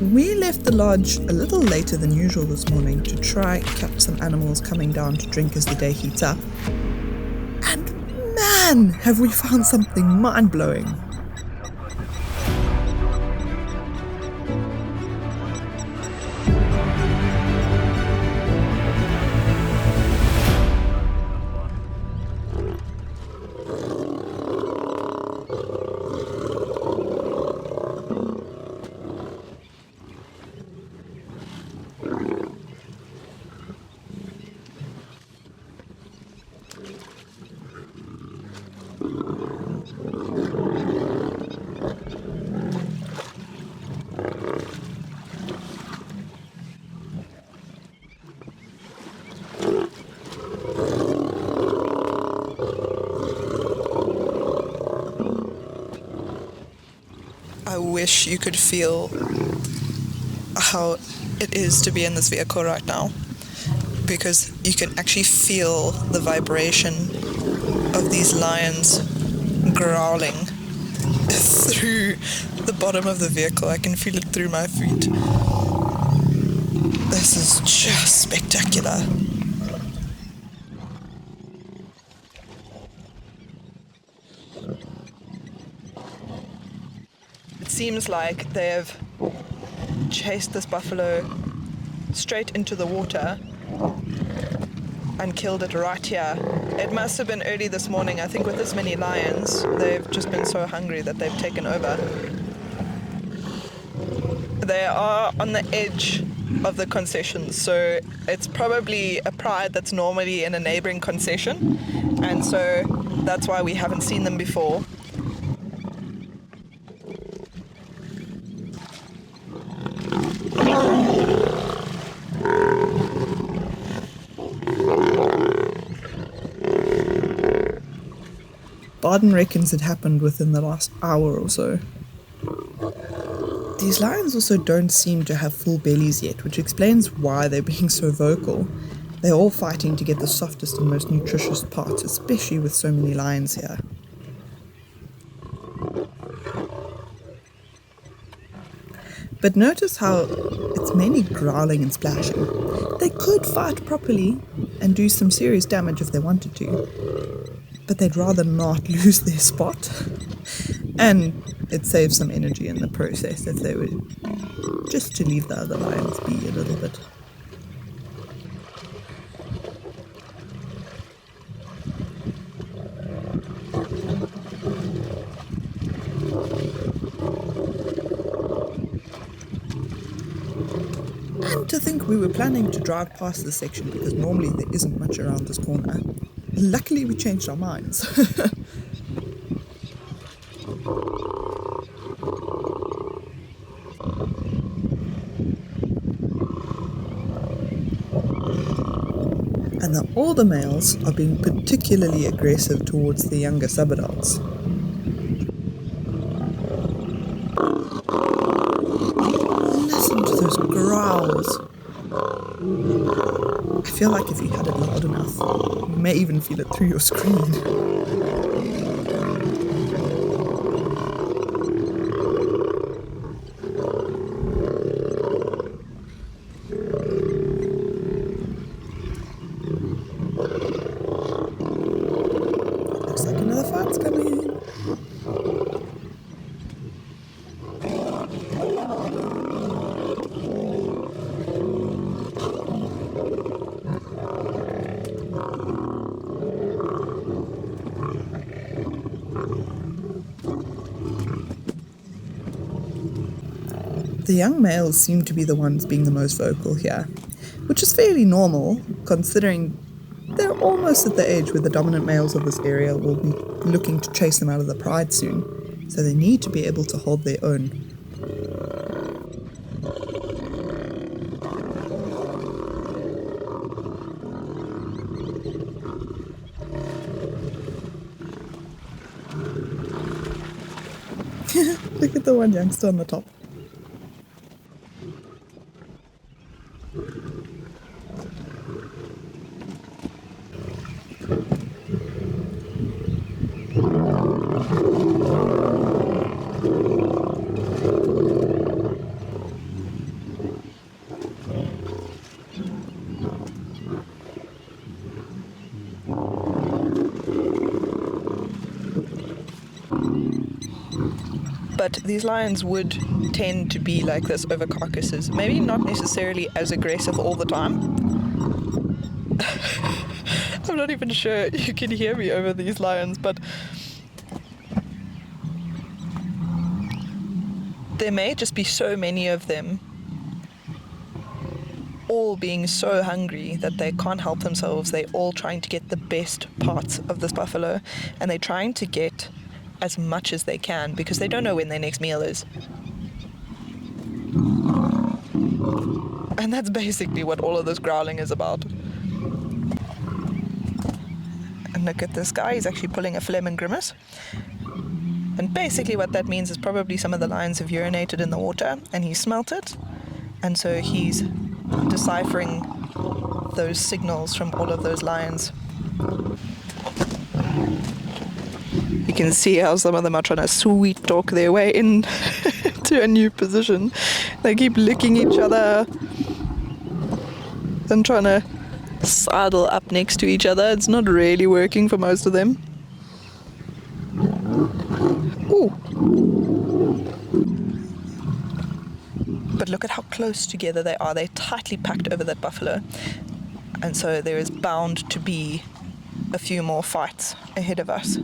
We left the lodge a little later than usual this morning to try catch some animals coming down to drink as the day heats up. And man, have we found something mind-blowing. I wish you could feel how it is to be in this vehicle right now, because you can actually feel the vibration of these lions growling through the bottom of the vehicle. I can feel it through my feet. This is just spectacular. Seems like they have chased this buffalo straight into the water and killed it right here. It must have been early this morning. I think with this many lions, they've just been so hungry that they've taken over. They are on the edge of the concession, so it's probably a pride that's normally in a neighboring concession, and so that's why we haven't seen them before. Barden reckons it happened within the last hour or so. These lions also don't seem to have full bellies yet, which explains why they're being so vocal. They're all fighting to get the softest and most nutritious parts, especially with so many lions here. But notice how it's mainly growling and splashing. They could fight properly and do some serious damage if they wanted to, but they'd rather not lose their spot. And it saves some energy in the process if they were just to leave the other lions be a little bit. And to think we were planning to drive past this section because normally there isn't much around this corner. Luckily we changed our minds. And the older males are being particularly aggressive towards the younger subadults. Listen to those growls. I feel like if you had it loud enough, you may even feel it through your screen. Looks like another fight's coming. The young males seem to be the ones being the most vocal here, which is fairly normal, considering they're almost at the age where the dominant males of this area will be looking to chase them out of the pride soon, so they need to be able to hold their own. Look at the one youngster on the top. But these lions would tend to be like this over carcasses. Maybe not necessarily as aggressive all the time. I'm not even sure you can hear me over these lions, but there may just be so many of them, all being so hungry that they can't help themselves. They're all trying to get the best parts of this buffalo, and they're trying to get as much as they can because they don't know when their next meal is. And that's basically what all of this growling is about. And look at this guy, he's actually pulling a phlegm and grimace. And basically what that means is probably some of the lions have urinated in the water and he smelt it. And so he's deciphering those signals from all of those lions. You can see how some of them are trying to sweet talk their way in to a new position. They keep licking each other and trying to sidle up next to each other. It's not really working for most of them. Ooh. But look at how close together they are. They're tightly packed over that buffalo. And so there is bound to be a few more fights ahead of us.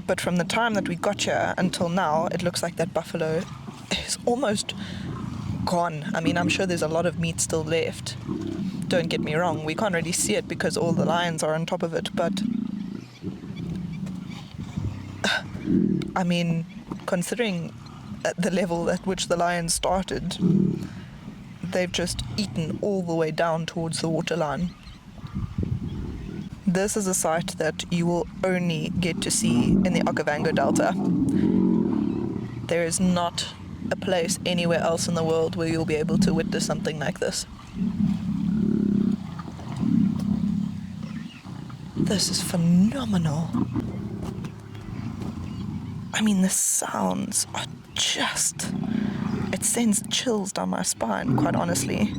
But from the time that we got here until now, it looks like that buffalo is almost gone. I mean, I'm sure there's a lot of meat still left. Don't get me wrong, we can't really see it because all the lions are on top of it, but I mean, considering the level at which the lions started, they've just eaten all the way down towards the waterline. This is a sight that you will only get to see in the Okavango Delta. There is not a place anywhere else in the world where you'll be able to witness something like this. This is phenomenal. I mean, the sounds are just... It sends chills down my spine, quite honestly.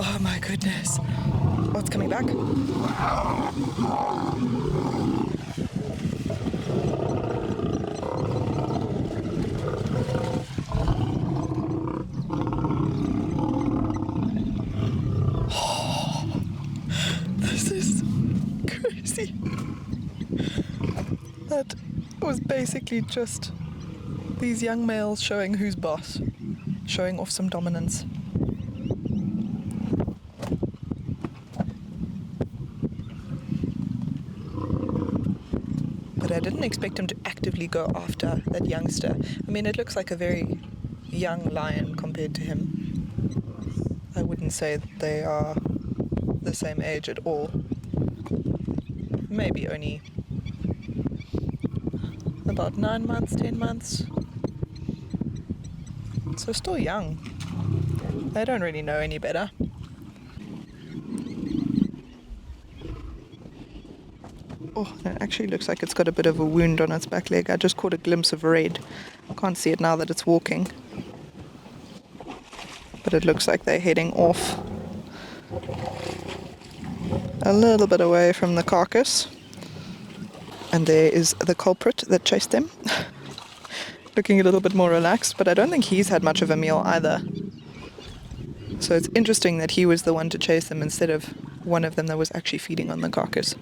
Oh my goodness. What's coming back? This is crazy. That was basically just these young males showing who's boss, showing off some dominance. But I didn't expect him to actively go after that youngster. I mean, it looks like a very young lion compared to him. I wouldn't say that they are the same age at all. Maybe only about 9 months, 10 months. So still young. They don't really know any better. Oh, it actually looks like it's got a bit of a wound on its back leg. I just caught a glimpse of red. Can't see it now that it's walking. But it looks like they're heading off a little bit away from the carcass. And there is the culprit that chased them. Looking a little bit more relaxed, but I don't think he's had much of a meal either. So it's interesting that he was the one to chase them instead of one of them that was actually feeding on the carcass.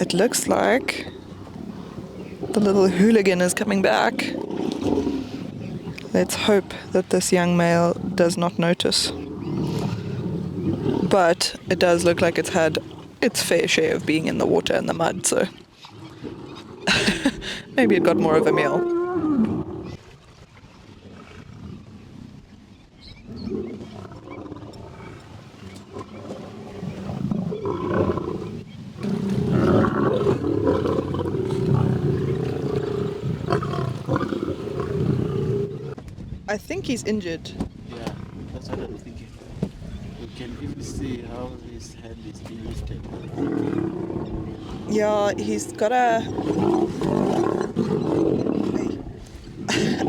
It looks like the little hooligan is coming back. Let's hope that this young male does not notice. But it does look like it's had its fair share of being in the water and the mud, so maybe it got more of a meal. I think he's injured. Yeah, that's what I'm thinking. You can even see how his hand is being lifted. Yeah, he's got a...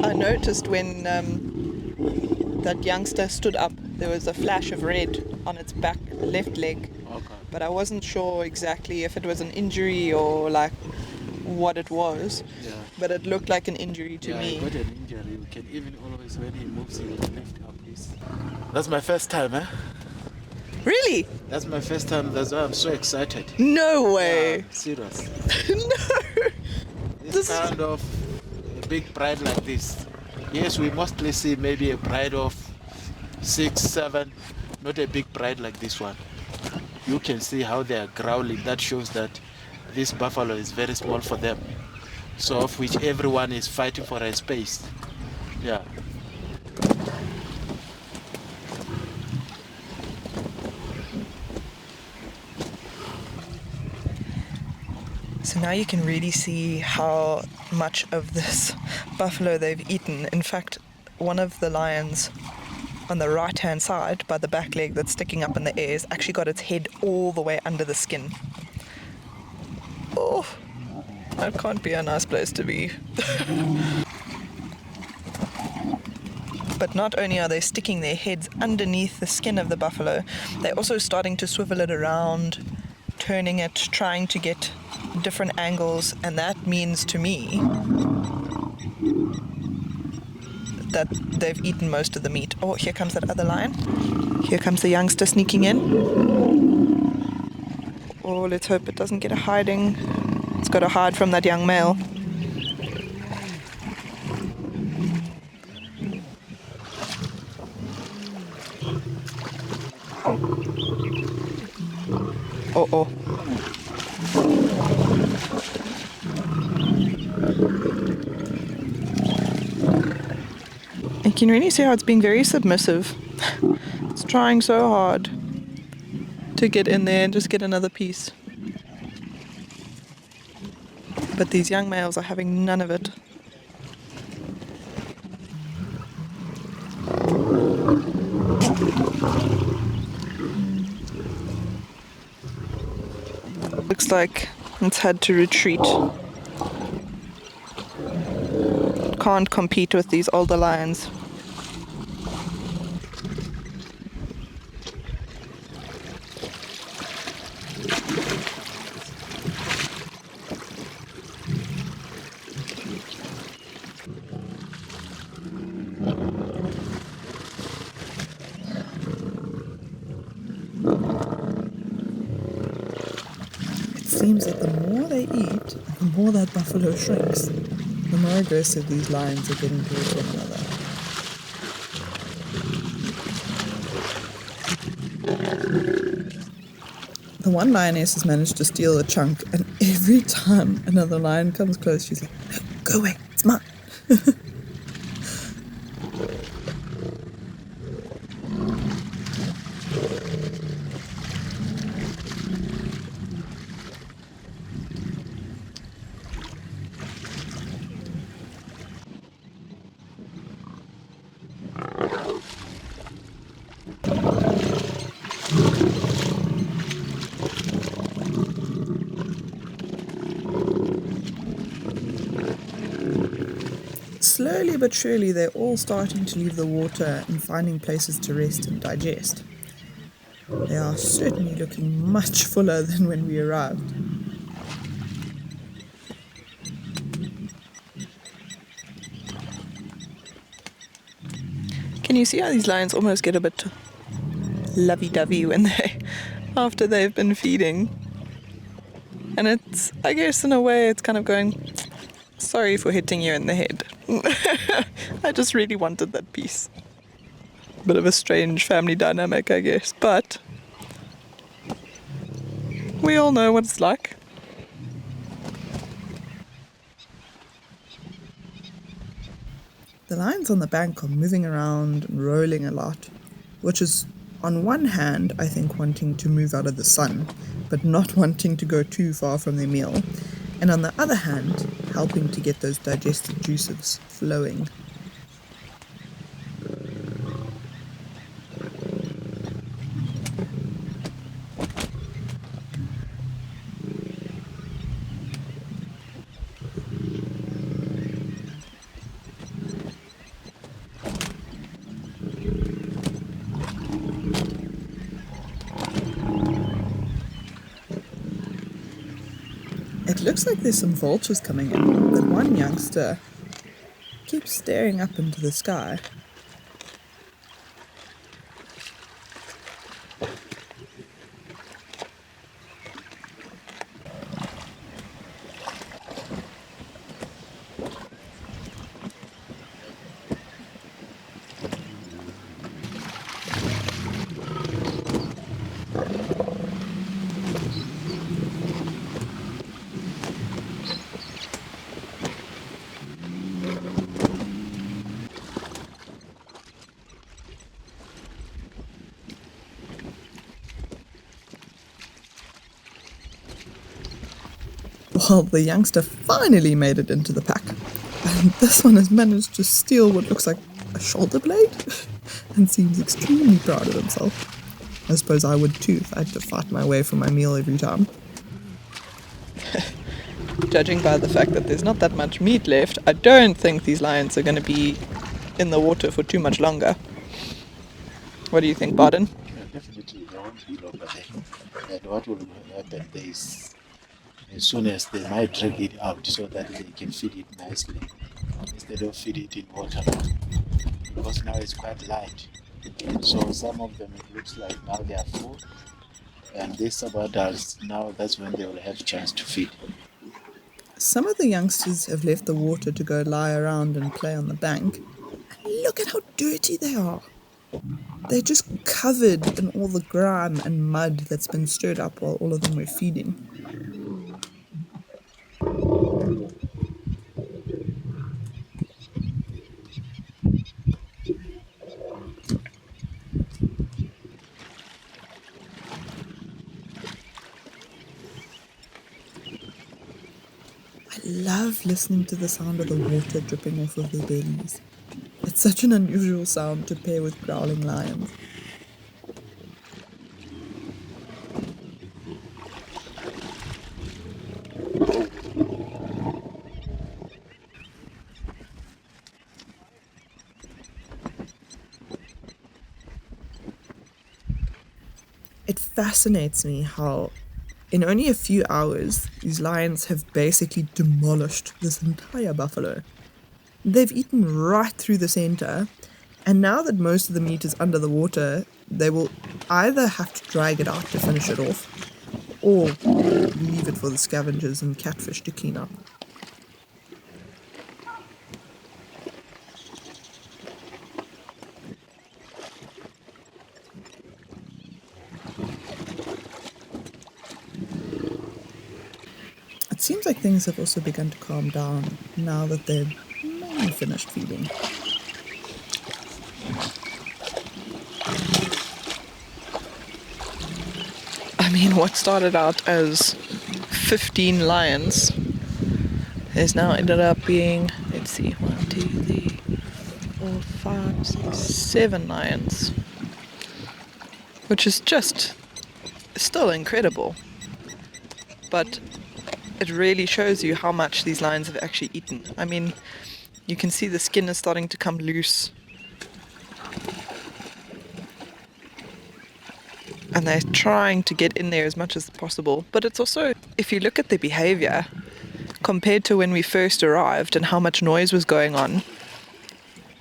I noticed when that youngster stood up, there was a flash of red on its back left leg. Okay. But I wasn't sure exactly if it was an injury or like what it was. Yeah. But it looked like an injury to me. He got an injury. You can even always, when he moves, he will lift up his... That's my first time, eh? Really? That's my first time. That's why I'm so excited. No way. Yeah, serious. No. This kind of a big pride like this. Yes, we mostly see maybe a pride of 6, 7, not a big pride like this one. You can see how they are growling. That shows that this buffalo is very small for them. So of which everyone is fighting for a space. Yeah. So now you can really see how much of this buffalo they've eaten. In fact, one of the lions on the right hand side by the back leg that's sticking up in the air has actually got its head all the way under the skin. Oh, that can't be a nice place to be. But not only are they sticking their heads underneath the skin of the buffalo, they're also starting to swivel it around, turning it, trying to get different angles, and that means to me that they've eaten most of the meat. Oh, here comes that other lion. Here comes the youngster sneaking in. Oh, let's hope it doesn't get a hiding. It's got to hide from that young male. Oh. You can really see how it's being very submissive. It's trying so hard to get in there and just get another piece. But these young males are having none of it. Looks like it's had to retreat. Can't compete with these older lions. It seems that the more they eat, the more that buffalo shrinks, the more aggressive these lions are getting towards one another. The one lioness has managed to steal a chunk, and every time another lion comes close, she's like, "No, go away, it's mine." Slowly but surely, they're all starting to leave the water and finding places to rest and digest. They are certainly looking much fuller than when we arrived. Can you see how these lions almost get a bit lovey-dovey when after they've been feeding? And it's, I guess in a way, it's kind of going, sorry for hitting you in the head. I just really wanted that piece. Bit of a strange family dynamic, I guess, but we all know what it's like. The lions on the bank are moving around and rolling a lot, which is, on one hand, I think wanting to move out of the sun, but not wanting to go too far from their meal, and on the other hand, helping to get those digestive juices flowing. It looks like there's some vultures coming in, but one youngster keeps staring up into the sky. Well, the youngster finally made it into the pack. And this one has managed to steal what looks like a shoulder blade and seems extremely proud of himself. I suppose I would too if I had to fight my way for my meal every time. Judging by the fact that there's not that much meat left, I don't think these lions are going to be in the water for too much longer. What do you think, Barden? Yeah, definitely they won't be longer there. And what will happen there is, as soon as they might drag it out so that they can feed it nicely, instead of feed it in water, because now it's quite light. So some of them, it looks like now they are full, and this about us now, that's when they will have a chance to feed. Some of the youngsters have left the water to go lie around and play on the bank. And look at how dirty they are. They're just covered in all the grime and mud that's been stirred up while all of them were feeding. I love listening to the sound of the water dripping off of their bellies. It's such an unusual sound to pair with growling lions. It fascinates me how, in only a few hours, these lions have basically demolished this entire buffalo. They've eaten right through the center, and now that most of the meat is under the water, they will either have to drag it out to finish it off, or leave it for the scavengers and catfish to clean up. It seems like things have also begun to calm down now that they're mainly finished feeding. I mean, what started out as 15 lions has now ended up being, let's see, 1, 2, 3, 4, 5, 6, 7 lions. Which is just still incredible. But it really shows you how much these lions have actually eaten. I mean, you can see the skin is starting to come loose. And they're trying to get in there as much as possible. But it's also, if you look at their behavior, compared to when we first arrived and how much noise was going on,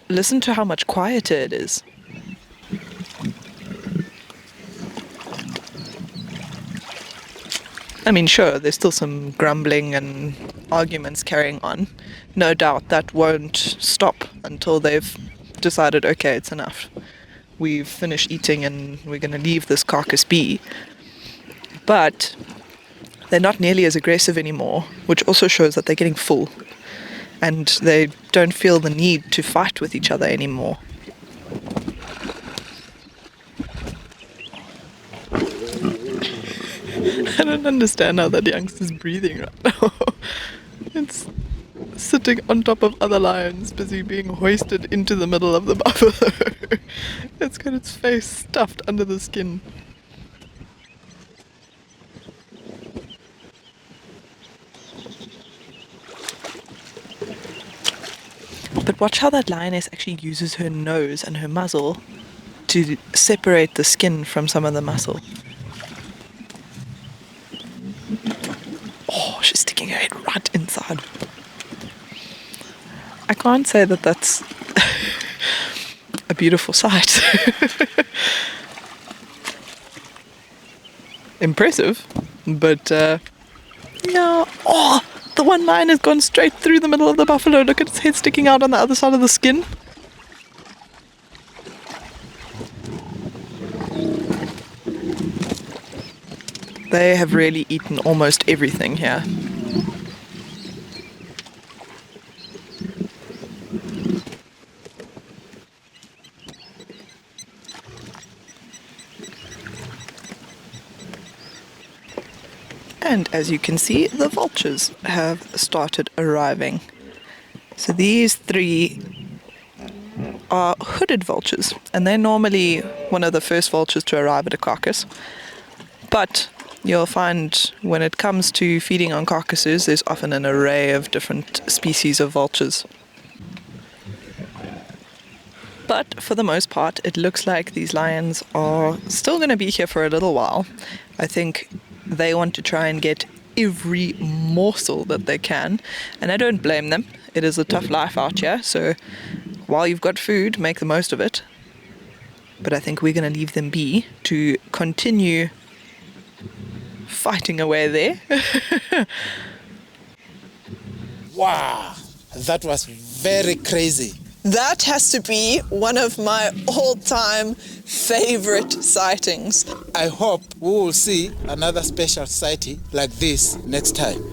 listen to how much quieter it is. I mean, sure, there's still some grumbling and arguments carrying on. No doubt that won't stop until they've decided, okay, it's enough. We've finished eating and we're going to leave this carcass be. But they're not nearly as aggressive anymore, which also shows that they're getting full. And they don't feel the need to fight with each other anymore. I don't understand how that youngster's breathing right now. It's sitting on top of other lions, busy being hoisted into the middle of the buffalo. It's got its face stuffed under the skin. But watch how that lioness actually uses her nose and her muzzle to separate the skin from some of the muscle. Oh, she's sticking her head right inside. I can't say that that's a beautiful sight. Impressive, but yeah. Oh, the one lion has gone straight through the middle of the buffalo. Look at its head sticking out on the other side of the skin. They have really eaten almost everything here. And as you can see, the vultures have started arriving. So these three are hooded vultures, and they're normally one of the first vultures to arrive at a carcass. But you'll find when it comes to feeding on carcasses, there's often an array of different species of vultures. But for the most part, it looks like these lions are still going to be here for a little while. I think they want to try and get every morsel that they can, and I don't blame them. It is a tough life out here, so while you've got food, make the most of it. But I think we're going to leave them be to continue fighting away there. Wow, that was very crazy. That has to be one of my all-time favorite sightings. I hope we will see another special sighting like this next time.